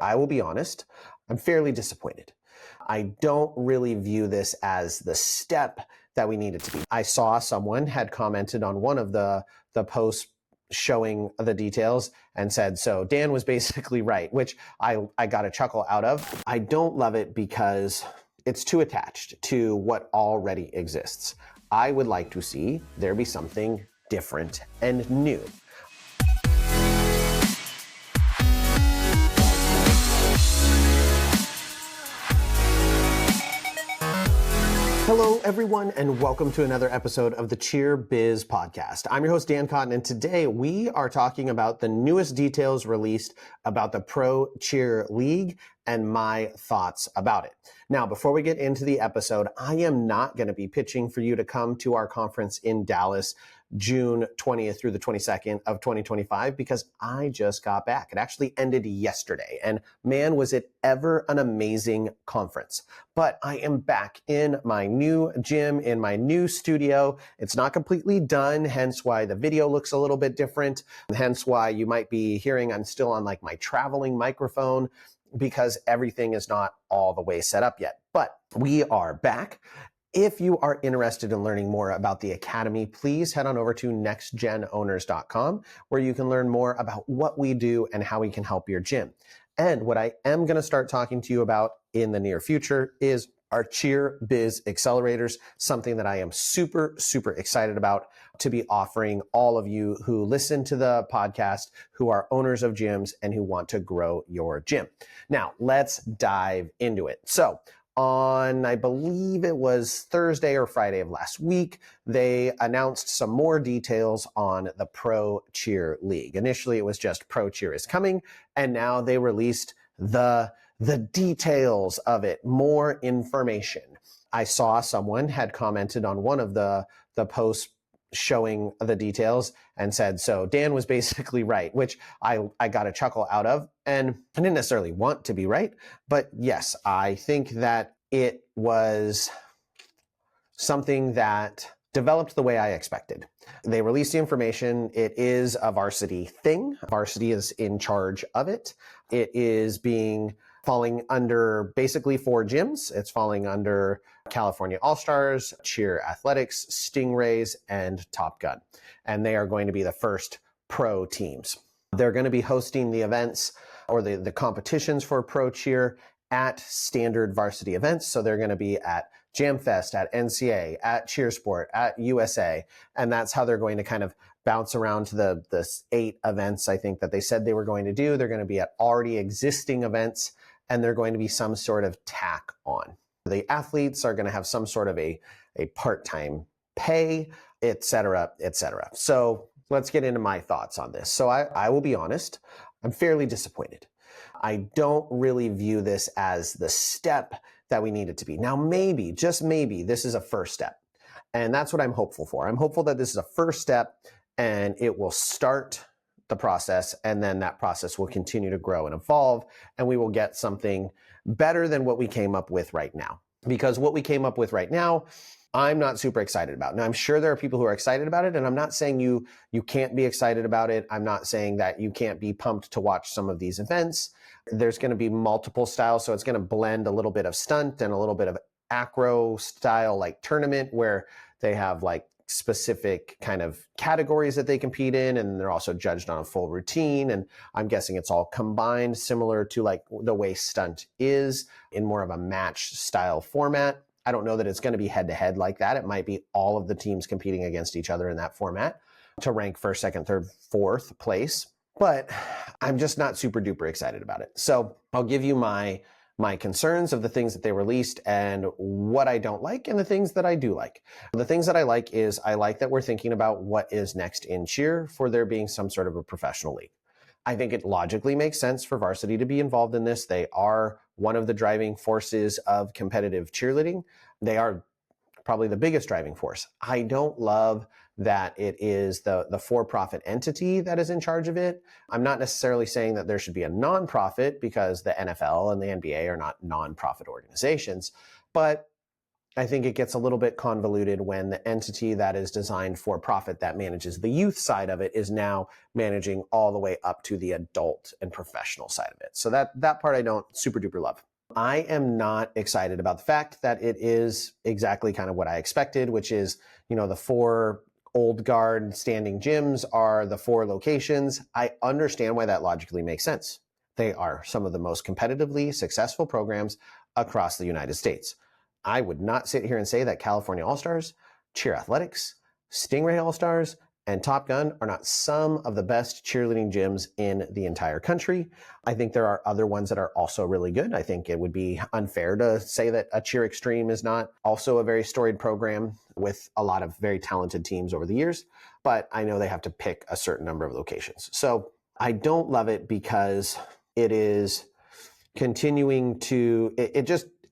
I will be honest, I'm fairly disappointed. I don't really view this as the step that we need it to be. I saw someone had commented on one of the posts showing the details and said, so Dan was basically right, which I got a chuckle out of. I don't love it because it's too attached to what already exists. I would like to see there be something different and new. Hello, everyone, and welcome to another episode of the Cheer Biz Podcast. I'm your host, Dan Cotton, and today we are talking about the newest details released about the ProCheer League and my thoughts about it. Now, before we get into the episode, I am not going to be pitching for you to come to our conference in Dallas, June 20th through the 22nd of 2025, because I just got back. It actually ended yesterday, and man, was it ever an amazing conference. But I am back in my new gym, in my new studio. It's not completely done, hence why the video looks a little bit different, hence why you might be hearing I'm still on like my traveling microphone, because everything is not all the way set up yet. But we are back. If you are interested in learning more about the Academy, please head on over to nextgenowners.com, where you can learn more about what we do and how we can help your gym. And what I am going to start talking to you about in the near future is our Cheer Biz accelerators, something that I am super, super excited about to be offering all of you who listen to the podcast, who are owners of gyms and who want to grow your gym. Now, let's dive into it. So, on, I believe it was Thursday or Friday of last week, they announced some more details on the ProCheer League. Initially, it was just ProCheer is coming, and now they released the details of it, more information. I saw someone had commented on one of the posts showing the details and said, so Dan was basically right, which I got a chuckle out of. And I didn't necessarily want to be right, but yes, I think that it was something that developed the way I expected. They released the information. It is a Varsity thing. Varsity is in charge of it. It is falling under basically 4 gyms. It's falling under California All-Stars, Cheer Athletics, Stingrays, and Top Gun. And they are going to be the first pro teams. They're going to be hosting the events or the competitions for ProCheer at standard varsity events. So they're going to be at JamFest, at NCA, at CheerSport, at USA. And that's how they're going to kind of bounce around to the 8 events, I think, that they said they were going to do. They're going to be at already existing events, and they're going to be some sort of tack on. The athletes are going to have some sort of a part-time pay, et cetera, et cetera. So let's get into my thoughts on this. So I will be honest, I'm fairly disappointed. I don't really view this as the step that we need it to be. Now, maybe, just maybe, this is a first step. And that's what I'm hopeful for. I'm hopeful that this is a first step and it will start the process, and then that process will continue to grow and evolve, and we will get something better than what we came up with right now. Because what we came up with right now, I'm not super excited about. Now, I'm sure there are people who are excited about it, and I'm not saying you can't be excited about it. I'm not saying that you can't be pumped to watch some of these events. There's going to be multiple styles, so it's going to blend a little bit of stunt and a little bit of acro style, like tournament, where they have like specific kind of categories that they compete in, and they're also judged on a full routine. And I'm guessing it's all combined, similar to like the way stunt is in more of a match style format. I don't know that it's going to be head to head like that. It might be all of the teams competing against each other in that format to rank first, second, third, fourth place. But I'm just not super duper excited about it. So I'll give you my concerns of the things that they released and what I don't like and the things that I do like. The things that I like is I like that we're thinking about what is next in cheer for there being some sort of a professional league. I think it logically makes sense for Varsity to be involved in this. They are one of the driving forces of competitive cheerleading. They are probably the biggest driving force. I don't love that it is the for-profit entity that is in charge of it. I'm not necessarily saying that there should be a nonprofit, because the NFL and the NBA are not nonprofit organizations, but I think it gets a little bit convoluted when the entity that is designed for profit that manages the youth side of it is now managing all the way up to the adult and professional side of it. So that part I don't super duper love. I am not excited about the fact that it is exactly kind of what I expected, which is, the 4 old guard standing gyms are the 4 locations. I understand why that logically makes sense. They are some of the most competitively successful programs across the United States. I would not sit here and say that California All-Stars, Cheer Athletics, Stingray All-Stars, and Top Gun are not some of the best cheerleading gyms in the entire country. I think there are other ones that are also really good. I think it would be unfair to say that a Cheer Extreme is not also a very storied program with a lot of very talented teams over the years, but I know they have to pick a certain number of locations. So I don't love it because it is continuing to,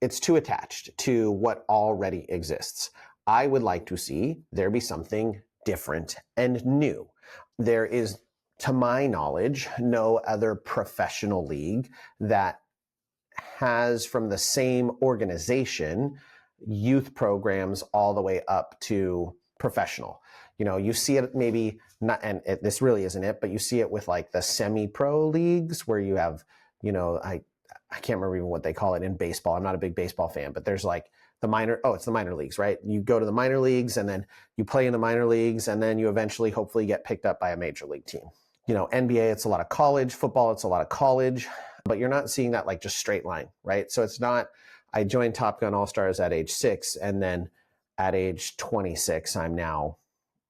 it's too attached to what already exists. I would like to see there be something different and new. There is, to my knowledge, no other professional league that has from the same organization youth programs all the way up to professional. You see it maybe not, and this really isn't it, but you see it with like the semi-pro leagues where you have, I can't remember even what they call it in baseball. I'm not a big baseball fan, but there's like it's the minor leagues, right? You go to the minor leagues and then you play in the minor leagues and then you eventually hopefully get picked up by a major league team. NBA, it's a lot of college. Football, it's a lot of college, but you're not seeing that like just straight line, right? So it's not, I joined Top Gun All-Stars at age 6 and then at age 26, I'm now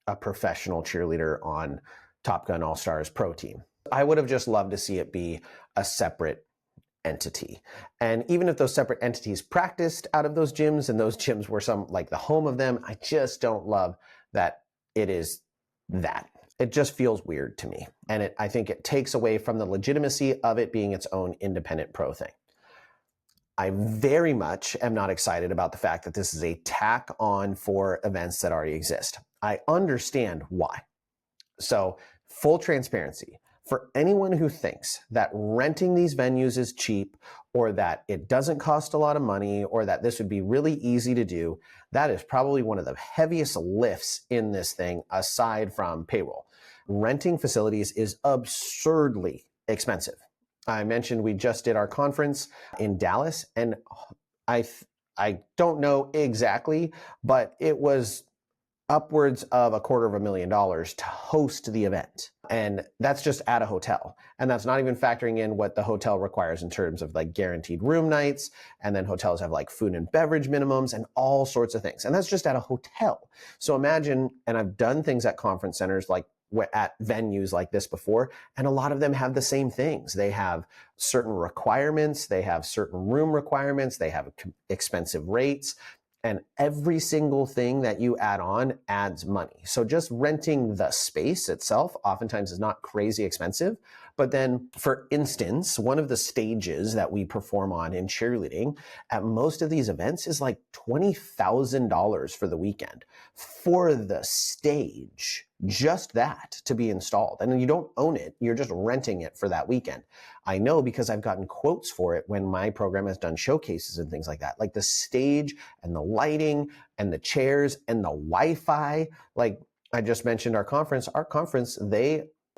a professional cheerleader on Top Gun All-Stars pro team. I would have just loved to see it be a separate entity. And even if those separate entities practiced out of those gyms and those gyms were some like the home of them, I just don't love that it is that. It just feels weird to me. And I think it takes away from the legitimacy of it being its own independent pro thing. I very much am not excited about the fact that this is a tack on for events that already exist. I understand why. So full transparency. For anyone who thinks that renting these venues is cheap or that it doesn't cost a lot of money or that this would be really easy to do, that is probably one of the heaviest lifts in this thing aside from payroll. Renting facilities is absurdly expensive. I mentioned we just did our conference in Dallas and I don't know exactly, but it was upwards of $250,000 to host the event. And that's just at a hotel. And that's not even factoring in what the hotel requires in terms of like guaranteed room nights. And then hotels have like food and beverage minimums and all sorts of things. And that's just at a hotel. So imagine, and I've done things at conference centers like at venues like this before, and a lot of them have the same things. They have certain requirements, they have certain room requirements, they have expensive rates. And every single thing that you add on adds money. So just renting the space itself oftentimes is not crazy expensive. But then, for instance, one of the stages that we perform on in cheerleading at most of these events is like $20,000 for the weekend for the stage, just that to be installed. And you don't own it, you're just renting it for that weekend. I know because I've gotten quotes for it when my program has done showcases and things like that, like the stage and the lighting and the chairs and the Wi-Fi. Like I just mentioned our conference,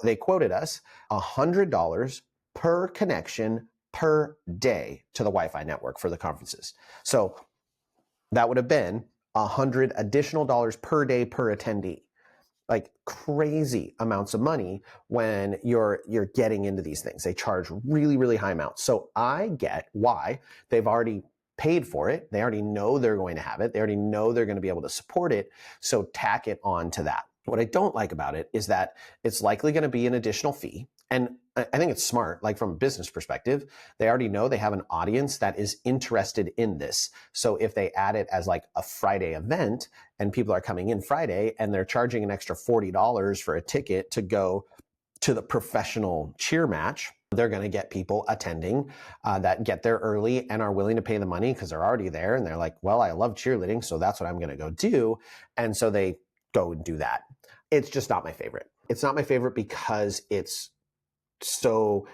they quoted us $100 per connection per day to the Wi-Fi network for the conferences. So that would have been $100 additional per day per attendee. Like crazy amounts of money when you're getting into these things. They charge really, really high amounts. So I get why they've already paid for it. They already know they're going to have it. They already know they're going to be able to support it. So tack it on to that. What I don't like about it is that it's likely going to be an additional fee. And I think it's smart, like from a business perspective, they already know they have an audience that is interested in this. So if they add it as like a Friday event and people are coming in Friday and they're charging an extra $40 for a ticket to go to the professional cheer match, they're going to get people attending that get there early and are willing to pay the money because they're already there. And they're like, well, I love cheerleading, so that's what I'm going to go do. And so they go and do that. It's just not my favorite. It's not my favorite because it's so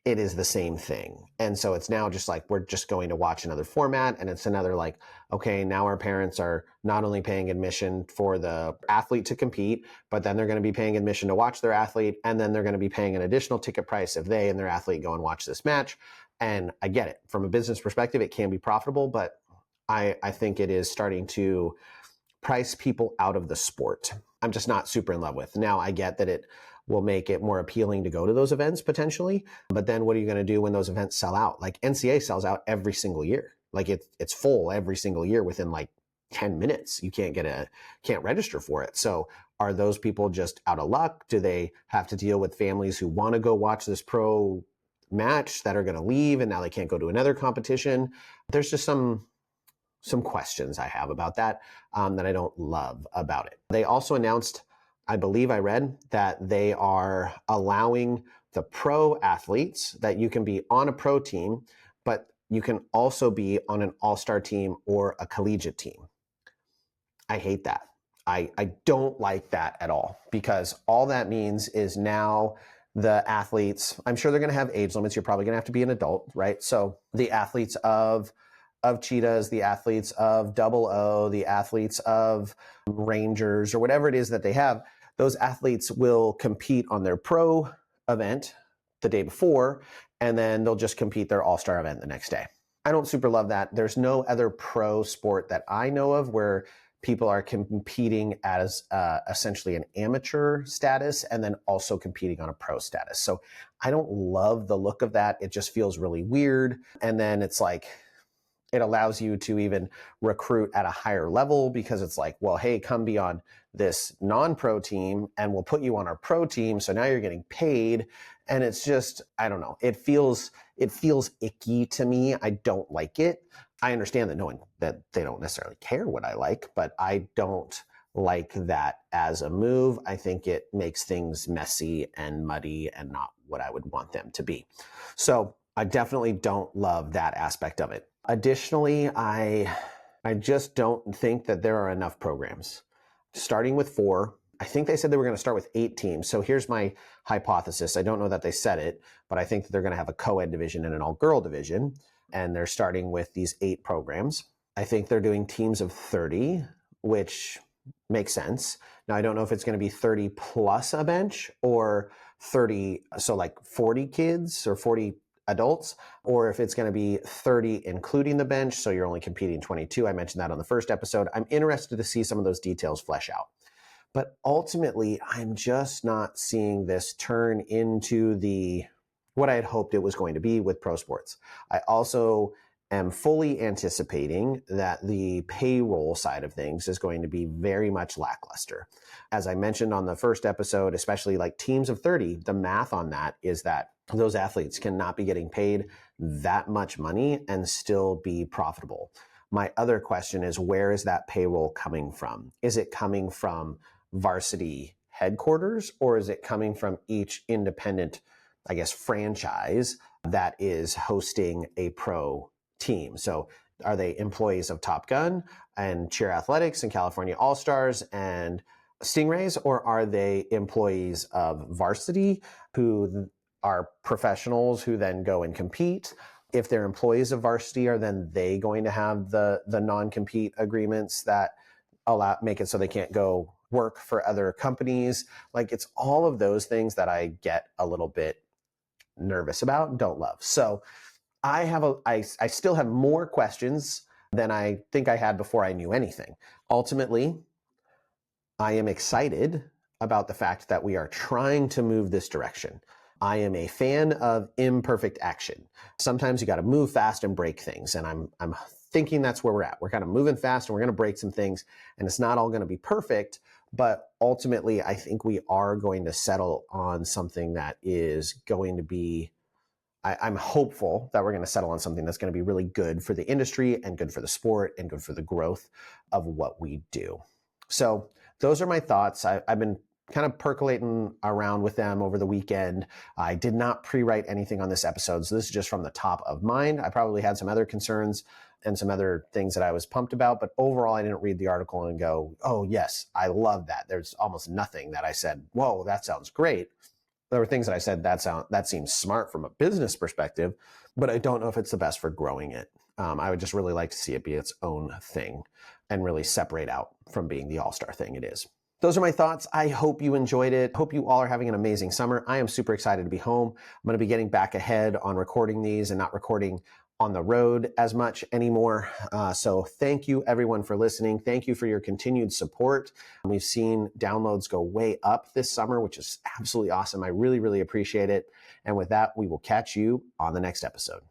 it is the same thing. And so it's now just like, we're just going to watch another format. And it's another like, okay, now our parents are not only paying admission for the athlete to compete, but then they're going to be paying admission to watch their athlete. And then they're going to be paying an additional ticket price if they and their athlete go and watch this match. And I get it. From a business perspective, it can be profitable, but I think it is starting to price people out of the sport. I'm just not super in love with. Now, I get that it will make it more appealing to go to those events potentially, but then what are you going to do when those events sell out? Like NCAA sells out every single year. Like it's full every single year within like 10 minutes. You can't register for it. So are those people just out of luck? Do they have to deal with families who want to go watch this pro match that are going to leave and now they can't go to another competition? There's just some questions I have about that that I don't love about it. They also announced, I believe I read, that they are allowing the pro athletes that you can be on a pro team, but you can also be on an all-star team or a collegiate team. I hate that. I don't like that at all, because all that means is now the athletes, I'm sure they're going to have age limits. You're probably going to have to be an adult, right? So the athletes of Cheetahs, the athletes of Double O, the athletes of Rangers, or whatever it is that they have, those athletes will compete on their pro event the day before, and then they'll just compete their all-star event the next day. I don't super love that. There's no other pro sport that I know of where people are competing as essentially an amateur status and then also competing on a pro status. So I don't love the look of that. It just feels really weird. And then it's like, it allows you to even recruit at a higher level, because it's like, well, hey, come be on this non-pro team and we'll put you on our pro team. So now you're getting paid. And it's just, I don't know. It feels icky to me. I don't like it. I understand that they don't necessarily care what I like, but I don't like that as a move. I think it makes things messy and muddy and not what I would want them to be. So I definitely don't love that aspect of it. Additionally, I just don't think that there are enough programs. Starting with 4, I think they said they were going to start with 8 teams. So here's my hypothesis. I don't know that they said it, but I think that they're going to have a co-ed division and an all-girl division, and they're starting with these 8 programs. I think they're doing teams of 30, which makes sense. Now, I don't know if it's going to be 30 plus a bench or 30, so like 40 kids or 40 adults, or if it's going to be 30 including the bench, so you're only competing 22. I mentioned that on the first episode. I'm interested to see some of those details flesh out. But ultimately, I'm just not seeing this turn into what I had hoped it was going to be with pro sports. I also am fully anticipating that the payroll side of things is going to be very much lackluster. As I mentioned on the first episode, especially like teams of 30, the math on that is that those athletes cannot be getting paid that much money and still be profitable. My other question is, where is that payroll coming from? Is it coming from Varsity headquarters, or is it coming from each independent, I guess, franchise that is hosting a pro team? So are they employees of Top Gun and Cheer Athletics and California All-Stars and Stingrays, or are they employees of Varsity who are professionals who then go and compete? If they're employees of Varsity, are then they going to have the non-compete agreements that make it so they can't go work for other companies? Like, it's all of those things that I get a little bit nervous about and don't love. So I still have more questions than I think I had before I knew anything. Ultimately, I am excited about the fact that we are trying to move this direction. I am a fan of imperfect action. Sometimes you got to move fast and break things. And I'm thinking that's where we're at. We're kind of moving fast and we're going to break some things, and it's not all going to be perfect, but ultimately I think we are going to settle on something that is going to be, I'm hopeful that we're going to settle on something that's going to be really good for the industry and good for the sport and good for the growth of what we do. So those are my thoughts. I've been kind of percolating around with them over the weekend. I did not pre-write anything on this episode, so this is just from the top of mind. I probably had some other concerns and some other things that I was pumped about, but overall I didn't read the article and go, oh yes, I love that. There's almost nothing that I said, whoa, that sounds great. There were things that I said that seems smart from a business perspective, but I don't know if it's the best for growing it. I would just really like to see it be its own thing and really separate out from being the all-star thing it is. Those are my thoughts. I hope you enjoyed it. Hope you all are having an amazing summer. I am super excited to be home. I'm going to be getting back ahead on recording these and not recording on the road as much anymore. So thank you everyone for listening. Thank you for your continued support. We've seen downloads go way up this summer, which is absolutely awesome. I really, really appreciate it. And with that, we will catch you on the next episode.